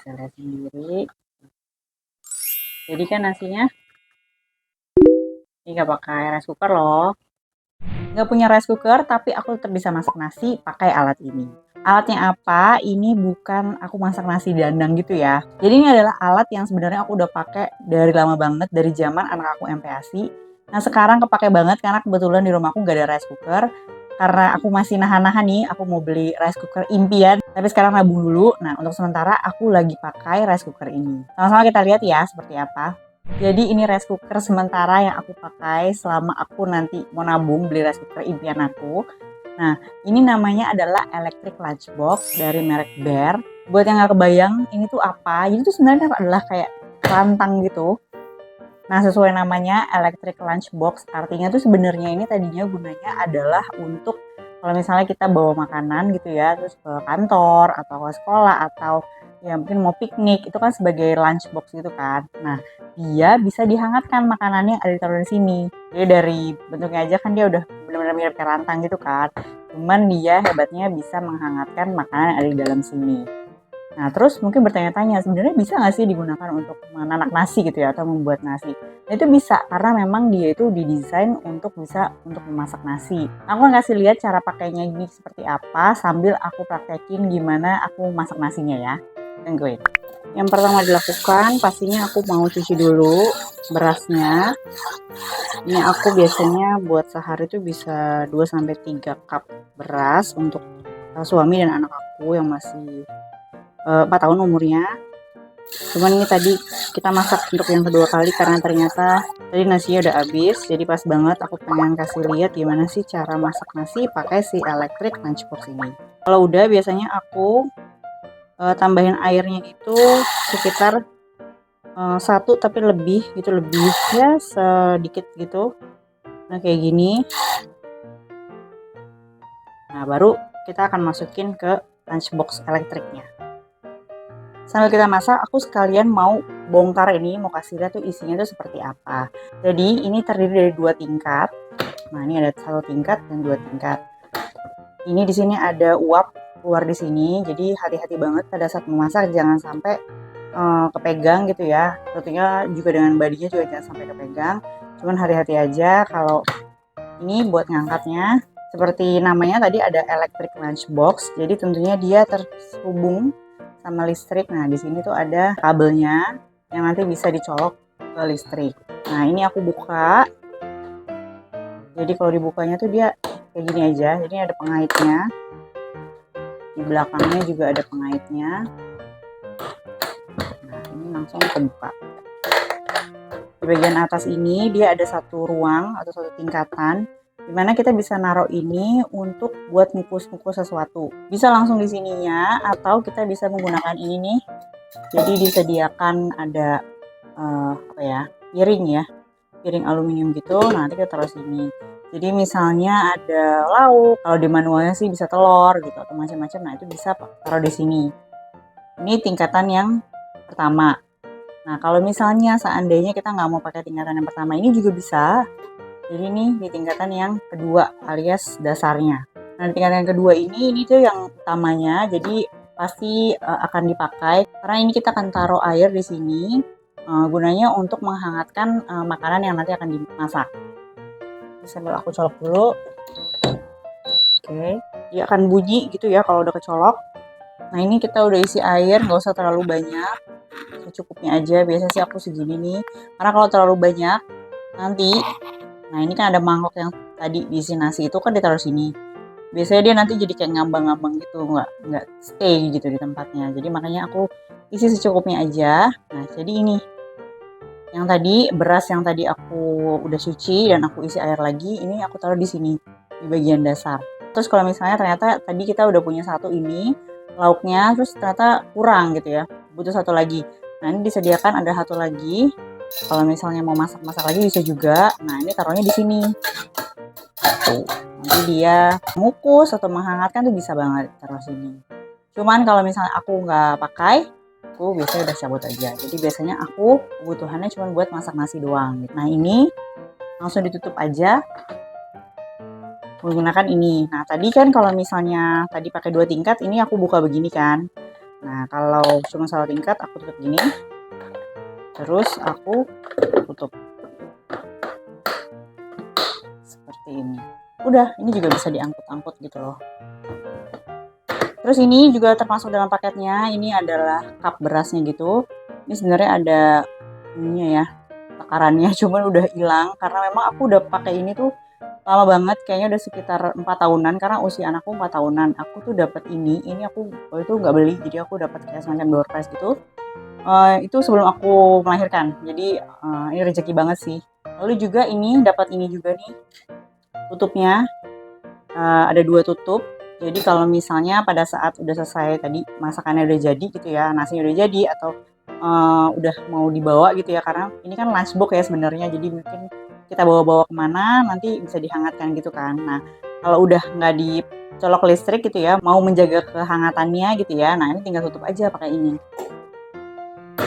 bisa lihat sendiri. Jadi kan nasinya ini nggak pakai rice cooker loh. Nggak punya rice cooker, tapi aku tetap bisa masak nasi pakai alat ini. Alatnya apa? Ini bukan aku masak nasi dandang gitu ya. Jadi ini adalah alat yang sebenarnya aku udah pakai dari lama banget, dari zaman anak aku MPASI. Nah sekarang kepake banget karena kebetulan di rumahku nggak ada rice cooker. Karena aku masih nahan-nahan nih, aku mau beli rice cooker impian. Tapi sekarang nabung dulu. Nah untuk sementara aku lagi pakai rice cooker ini. Sama-sama kita lihat ya seperti apa. Jadi ini rice cooker sementara yang aku pakai selama aku nanti mau nabung beli rice cooker impian aku. Nah, ini namanya adalah electric lunchbox dari merek Bear. Buat yang nggak kebayang, ini tuh apa? Jadi itu sebenarnya adalah kayak rantang gitu. Nah, sesuai namanya electric lunchbox, artinya tuh sebenarnya ini tadinya gunanya adalah untuk kalau misalnya kita bawa makanan gitu ya, terus ke kantor atau ke sekolah atau ya mungkin mau piknik, itu kan sebagai lunchbox gitu kan. Nah, dia bisa dihangatkan makanannya yang ada ditaruh di sini. Jadi dari bentuknya aja kan dia udah benar-benar mirip kayak rantang gitu kan. Cuman dia hebatnya bisa menghangatkan makanan yang ada di dalam sini. Nah, terus mungkin bertanya-tanya, sebenarnya bisa nggak sih digunakan untuk menanak nasi gitu ya, atau membuat nasi? Nah, itu bisa, karena memang dia itu didesain untuk bisa untuk memasak nasi. Aku akan kasih lihat cara pakainya ini seperti apa, sambil aku praktekin gimana aku masak nasinya ya. Tungguin. Yang pertama dilakukan, pastinya aku mau cuci dulu berasnya. Ini aku biasanya buat sehari itu bisa 2-3 cup beras untuk suami dan anak aku yang masih 4 tahun umurnya. Cuman ini tadi kita masak untuk yang kedua kali karena ternyata tadi nasinya udah habis. Jadi pas banget aku pengen kasih lihat gimana sih cara masak nasi pakai si electric lunchbox ini. Kalau udah biasanya aku tambahin airnya itu sekitar 1 tapi lebih gitu, lebih ya sedikit gitu. Nah kayak gini. Nah baru kita akan masukin ke lunchbox elektriknya. Sambil kita masak, aku sekalian mau bongkar ini, mau kasih lihat tuh isinya tuh seperti apa. Jadi ini terdiri dari 2 tingkat. Nah ini ada 1 tingkat dan 2 tingkat. Ini di sini ada uap keluar di sini, jadi hati-hati banget pada saat memasak jangan sampai kepegang gitu ya. Tentunya juga dengan badinya juga jangan sampai kepegang. Cuman hati-hati aja kalau ini buat ngangkatnya. Seperti namanya tadi ada electric lunchbox, jadi tentunya dia terhubung sama listrik. Nah, di sini tuh ada kabelnya yang nanti bisa dicolok ke listrik. Nah, ini aku buka. Jadi kalau dibukanya tuh dia kayak gini aja. Jadi ada pengaitnya. Di belakangnya juga ada pengaitnya. Nah, ini langsung kebuka. Di bagian atas ini dia ada 1 ruang atau 1 tingkatan dimana kita bisa naruh ini untuk buat ngukus-ngukus sesuatu. Bisa langsung di sininya atau kita bisa menggunakan ini nih. Jadi disediakan ada apa ya, piring ya, piring aluminium gitu. Nanti kita taruh sini. Jadi misalnya ada lauk, kalau di manualnya sih bisa telur gitu atau macam-macam. Nah itu bisa taruh di sini. Ini tingkatan yang pertama. Nah kalau misalnya seandainya kita nggak mau pakai tingkatan yang pertama ini juga bisa. Jadi ini di tingkatan yang kedua alias dasarnya. Nah di tingkatan yang kedua ini tuh yang utamanya. Jadi pasti akan dipakai karena ini kita akan taruh air di sini gunanya untuk menghangatkan makanan yang nanti akan dimasak. Sambil aku colok dulu. Oke, dia akan bunyi gitu ya kalau udah kecolok. Nah ini kita udah isi air, nggak usah terlalu banyak, secukupnya aja. Biasanya sih aku segini nih, karena kalau terlalu banyak nanti, nah ini kan ada mangkok yang tadi diisi nasi itu kan ditaruh sini. Biasanya dia nanti jadi kayak ngambang-ngambang gitu, nggak stay gitu di tempatnya. Jadi makanya aku isi secukupnya aja. Nah jadi ini yang tadi beras yang tadi aku udah cuci dan aku isi air lagi, ini aku taruh di sini di bagian dasar. Terus kalau misalnya ternyata tadi kita udah punya 1 ini lauknya, terus ternyata kurang gitu ya, butuh 1 lagi. Nah ini disediakan ada 1 lagi. Kalau misalnya mau masak-masak lagi bisa juga. Nah ini taruhnya di sini. Tuh, nanti dia mengukus atau menghangatkan tuh bisa banget taruh sini. Cuman kalau misalnya aku nggak pakai, aku biasanya udah cabut aja. Jadi biasanya aku kebutuhannya cuma buat masak nasi doang. Nah ini langsung ditutup aja menggunakan ini. Nah tadi kan kalau misalnya tadi pakai 2 tingkat, ini aku buka begini kan. Nah, kalau cuma salah tingkat aku tutup gini. Terus aku tutup. Seperti ini. Udah, ini juga bisa diangkut-angkut gitu loh. Terus ini juga termasuk dalam paketnya. Ini adalah cup berasnya gitu. Ini sebenarnya ada ininya ya, takarannya, cuman udah hilang karena memang aku udah pakai ini tuh lama banget, kayaknya udah sekitar 4 tahunan karena usia anakku 4 tahunan. Aku tuh dapat ini aku waktu itu nggak beli, jadi aku dapat kayak semacam door prize gitu. Itu sebelum aku melahirkan. Jadi ini rezeki banget sih. Lalu juga ini dapat ini juga nih tutupnya. Ada 2 tutup. Jadi kalau misalnya pada saat udah selesai tadi masakannya udah jadi gitu ya, nasinya udah jadi atau udah mau dibawa gitu ya, karena ini kan lunchbox ya sebenarnya, jadi mungkin kita bawa-bawa kemana nanti bisa dihangatkan gitu kan. Nah, kalau udah nggak dicolok listrik gitu ya, mau menjaga kehangatannya gitu ya, nah ini tinggal tutup aja pakai ini.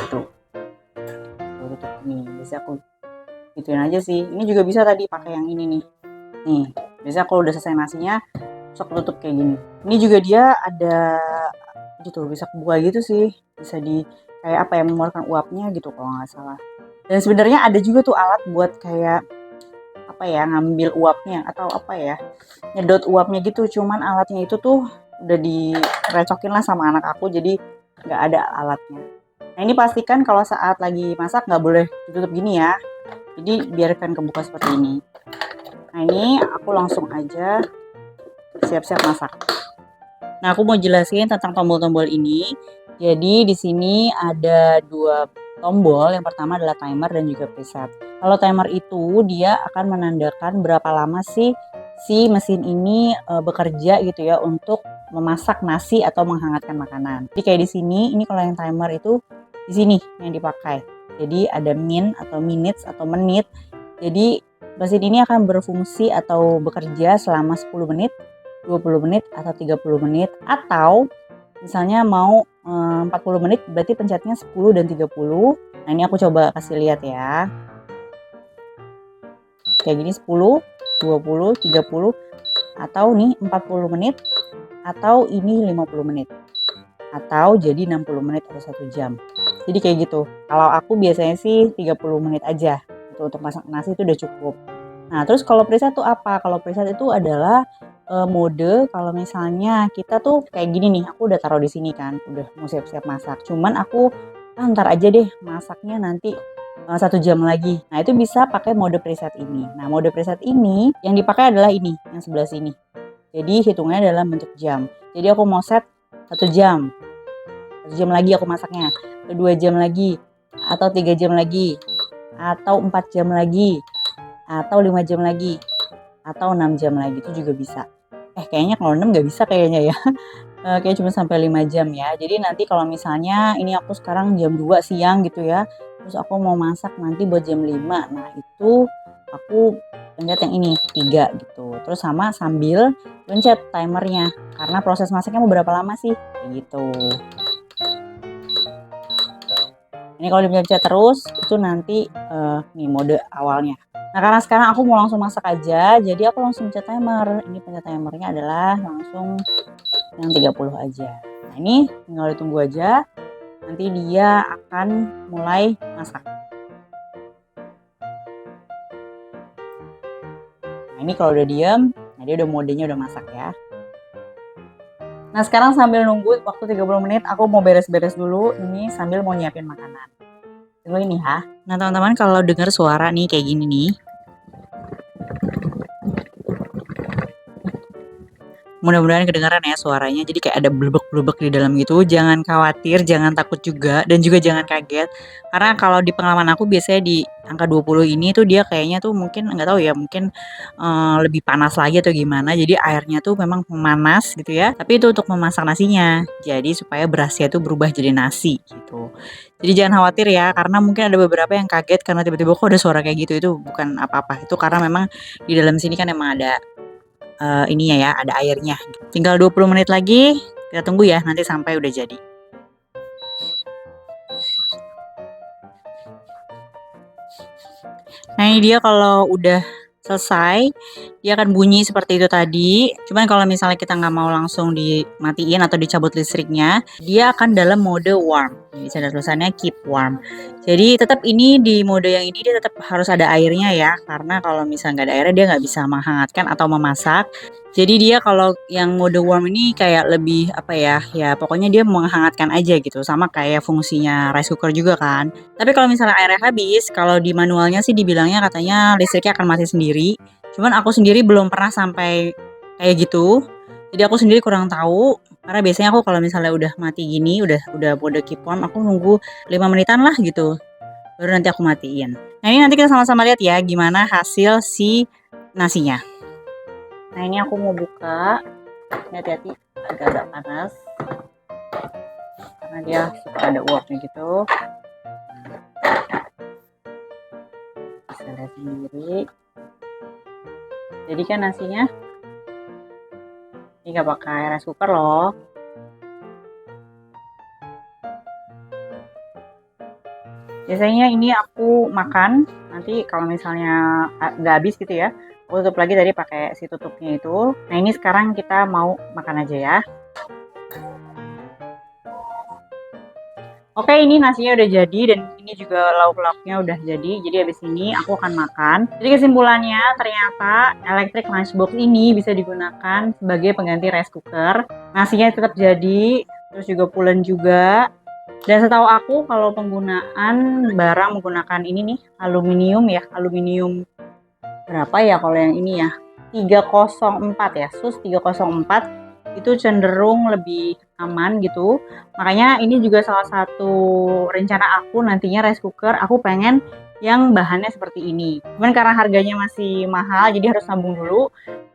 Tuh, tutup ini. Biasanya aku gituin aja sih. Ini juga bisa tadi pakai yang ini nih. Nih, biasanya kalau udah selesai nasinya, sok tutup kayak gini. Ini juga dia ada gitu, bisa kebuka gitu sih. Bisa di kayak apa ya, mengeluarkan uapnya gitu kalau nggak salah. Dan sebenarnya ada juga tuh alat buat kayak apa ya, ngambil uapnya atau apa ya, nyedot uapnya gitu. Cuman alatnya itu tuh udah direcokin lah sama anak aku, jadi nggak ada alatnya. Nah ini pastikan kalau saat lagi masak nggak boleh ditutup gini ya. Jadi biarkan kebuka seperti ini. Nah ini aku langsung aja siap-siap masak. Nah aku mau jelasin tentang tombol-tombol ini. Jadi di sini ada 2 tombol. Yang pertama adalah timer dan juga preset. Kalau timer itu dia akan menandakan berapa lama sih si mesin ini bekerja gitu ya untuk memasak nasi atau menghangatkan makanan. Jadi kayak di sini, ini kalau yang timer itu di sini yang dipakai. Jadi ada min atau minutes atau menit. Jadi mesin ini akan berfungsi atau bekerja selama 10 menit, 20 menit atau 30 menit, atau misalnya mau 40 menit berarti pencetnya 10 dan 30. Nah ini aku coba kasih lihat ya. Kayak gini 10, 20, 30, atau nih 40 menit, atau ini 50 menit. Atau jadi 60 menit atau 1 jam. Jadi kayak gitu. Kalau aku biasanya sih 30 menit aja. Untuk masak nasi itu udah cukup. Nah, terus kalau preset itu apa? Kalau preset itu adalah mode kalau misalnya kita tuh kayak gini nih, aku udah taruh di sini kan, udah mau siap-siap masak. Cuman aku ntar aja deh masaknya nanti 1 jam lagi. Nah, itu bisa pakai mode preset ini. Nah, mode preset ini yang dipakai adalah ini, yang sebelah sini. Jadi hitungnya dalam bentuk jam. Jadi aku mau set 1 jam. 1 jam lagi aku masaknya. 2 jam lagi, atau 3 jam lagi, atau 4 jam lagi, atau 5 jam lagi, atau 6 jam lagi, itu juga bisa. Kayaknya kalau 6 nggak bisa kayaknya ya. Kayak cuma sampai 5 jam ya. Jadi nanti kalau misalnya ini aku sekarang jam 2 siang gitu ya, terus aku mau masak nanti buat jam 5. Nah itu aku pencet yang ini 3 gitu. Terus sama sambil pencet timernya. Karena proses masaknya mau berapa lama sih? Kayak gitu. Ini kalau dipencet terus itu nanti nih mode awalnya. Nah karena sekarang aku mau langsung masak aja, jadi aku langsung pencet timer. Ini pencet timernya adalah langsung yang 30 aja. Nah ini tinggal ditunggu aja, nanti dia akan mulai masak. Nah ini kalau udah diem, nah dia udah modenya udah masak ya. Nah sekarang sambil nunggu waktu 30 menit, aku mau beres-beres dulu ini sambil mau nyiapin makanan. Tunggu ini ya. Nah teman-teman kalau dengar suara nih kayak gini nih, mudah-mudahan kedengaran ya suaranya. Jadi kayak ada blubek-blubek di dalam gitu. Jangan khawatir, jangan takut juga, dan juga jangan kaget. Karena kalau di pengalaman aku biasanya di angka 20 ini tuh dia kayaknya tuh mungkin nggak tahu ya, mungkin lebih panas lagi atau gimana. Jadi airnya tuh memang memanas gitu ya. Tapi itu untuk memasak nasinya. Jadi supaya berasnya tuh berubah jadi nasi gitu. Jadi jangan khawatir ya, karena mungkin ada beberapa yang kaget karena tiba-tiba kok ada suara kayak gitu. Itu bukan apa-apa. Itu karena memang di dalam sini kan emang ada ininya ya, ada airnya. Tinggal 20 menit lagi, kita tunggu ya nanti sampai udah jadi. Nah ini dia kalau udah selesai, dia akan bunyi seperti itu tadi. Cuman kalau misalnya kita nggak mau langsung dimatiin atau dicabut listriknya, dia akan dalam mode warm. Ini ada tulisannya keep warm. Jadi tetap ini di mode yang ini dia tetap harus ada airnya ya, karena kalau misalnya nggak ada airnya dia nggak bisa menghangatkan atau memasak. Jadi dia kalau yang mode warm ini kayak lebih apa ya, ya pokoknya dia menghangatkan aja gitu, sama kayak fungsinya rice cooker juga kan. Tapi kalau misalnya airnya habis, kalau di manualnya sih dibilangnya katanya listriknya akan mati sendiri. Cuman aku sendiri belum pernah sampai kayak gitu. Jadi aku sendiri kurang tahu karena biasanya aku kalau misalnya udah mati gini, udah mode keep warm, aku nunggu 5 menitan lah gitu. Baru nanti aku matiin. Nah, ini nanti kita sama-sama lihat ya gimana hasil si nasinya. Nah, ini aku mau buka. Ini hati-hati agak-agak panas. Karena dia suka ada uapnya gitu. Bisa lihat sendiri. Jadi kan nasinya ini nggak pakai rice cooker loh. Biasanya ini aku makan, nanti kalau misalnya nggak habis gitu ya, aku tutup lagi tadi pakai si tutupnya itu. Nah ini sekarang kita mau makan aja ya. Oke, ini nasinya udah jadi dan ini juga lauk-lauknya udah jadi. Jadi habis ini aku akan makan. Jadi kesimpulannya ternyata electric lunchbox ini bisa digunakan sebagai pengganti rice cooker. Nasinya tetap jadi, terus juga pulen juga. Dan setahu aku kalau penggunaan barang menggunakan ini nih aluminium ya, aluminium berapa ya kalau yang ini ya? 304 ya, SUS 304 itu cenderung lebih aman gitu. Makanya ini juga salah satu rencana aku nantinya rice cooker, aku pengen yang bahannya seperti ini. Cuman karena harganya masih mahal jadi harus nabung dulu.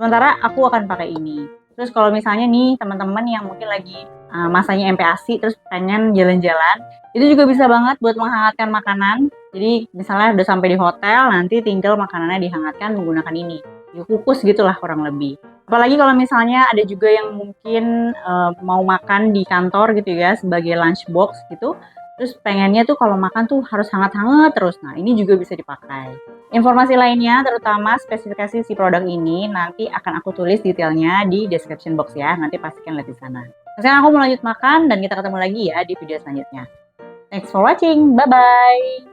Sementara aku akan pakai ini. Terus kalau misalnya nih teman-teman yang mungkin lagi masanya MPASI terus pengen jalan-jalan, itu juga bisa banget buat menghangatkan makanan. Jadi misalnya udah sampai di hotel, nanti tinggal makanannya dihangatkan menggunakan ini. Dikukus gitulah kurang lebih. Apalagi kalau misalnya ada juga yang mungkin mau makan di kantor gitu ya sebagai lunchbox gitu. Terus pengennya tuh kalau makan tuh harus hangat-hangat terus. Nah ini juga bisa dipakai. Informasi lainnya terutama spesifikasi si produk ini nanti akan aku tulis detailnya di description box ya. Nanti pastikan lihat di sana. Sekarang aku mau lanjut makan dan kita ketemu lagi ya di video selanjutnya. Thanks for watching. Bye-bye.